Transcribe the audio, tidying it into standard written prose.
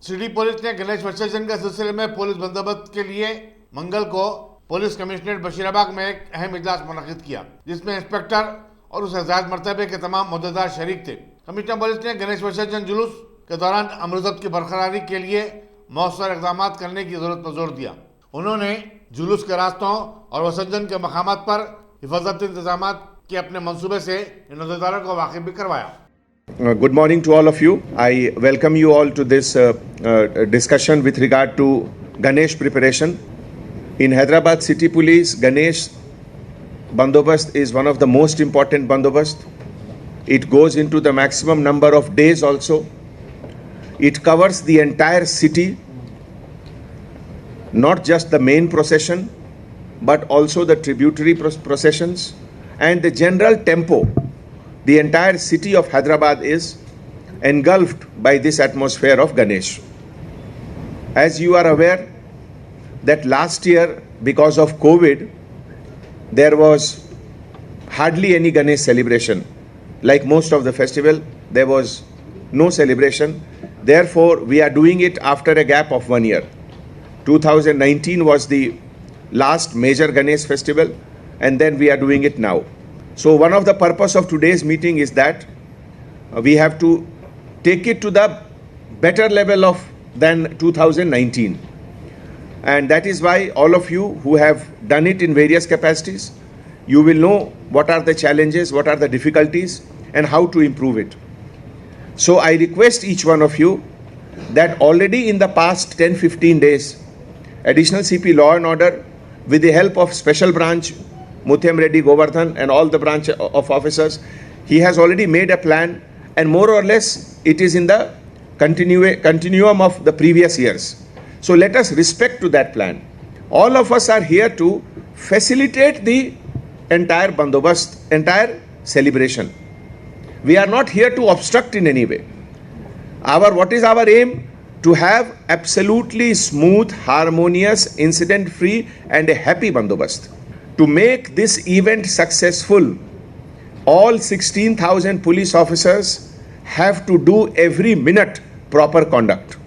City police ने गणेश विसर्जन के सिलसिले में पुलिस बंदोबस्त के लिए मंगल को पुलिस कमिश्नरेट बशीराबाग में एक अहम इजलास मुनक्किद किया, जिसमें इंस्पेक्टर और उसके जायद मर्तबे के तमाम मुद्देदार शरीक थे। कमिश्नर पुलिस ने गणेश विसर्जन जुलूस के दौरान अमन की बरकरारी के लिए मौसर इकदाम करने की जरूरत पर जोर दिया। उन्होंने जुलूस के रास्तों और विसर्जन के मकामात पर हिफाजती इंतजाम के अपने मंसूबे से इन मुद्देदारों को वाकिफ भी करवाया। Good morning to all of you. I welcome you all to this discussion with regard to Ganesh preparation. In Hyderabad City Police, Ganesh Bandobast is one of the most important bandobast. It goes into the maximum number of days also. It covers the entire city, not just the main procession, but also the tributary processions and the general tempo. The entire city of Hyderabad is engulfed by this atmosphere of Ganesh. As you are aware that last year, because of COVID, there was hardly any Ganesh celebration. Like most of the festival, there was no celebration. Therefore, we are doing it after a gap of 1 year. 2019 was the last major Ganesh festival, and then we are doing it now. So one of the purpose of today's meeting is that we have to take it to the better level of than 2019. And that is why all of you who have done it in various capacities, you will know what are the challenges, what are the difficulties, and how to improve it. So I request each one of you that already in the past 10-15 days, Additional CP Law and Order, with the help of Special Branch Mutyam Reddy Govardhan and all the branch of officers, he has already made a plan, and more or less it is in the continuum of the previous years. So let us respect to that plan. All of us are here to facilitate the entire bandobast, entire celebration. We are not here to obstruct in any way. What is our aim? To have absolutely smooth, harmonious, incident-free and a happy bandobast. To make this event successful, all 16,000 police officers have to do every minute proper conduct.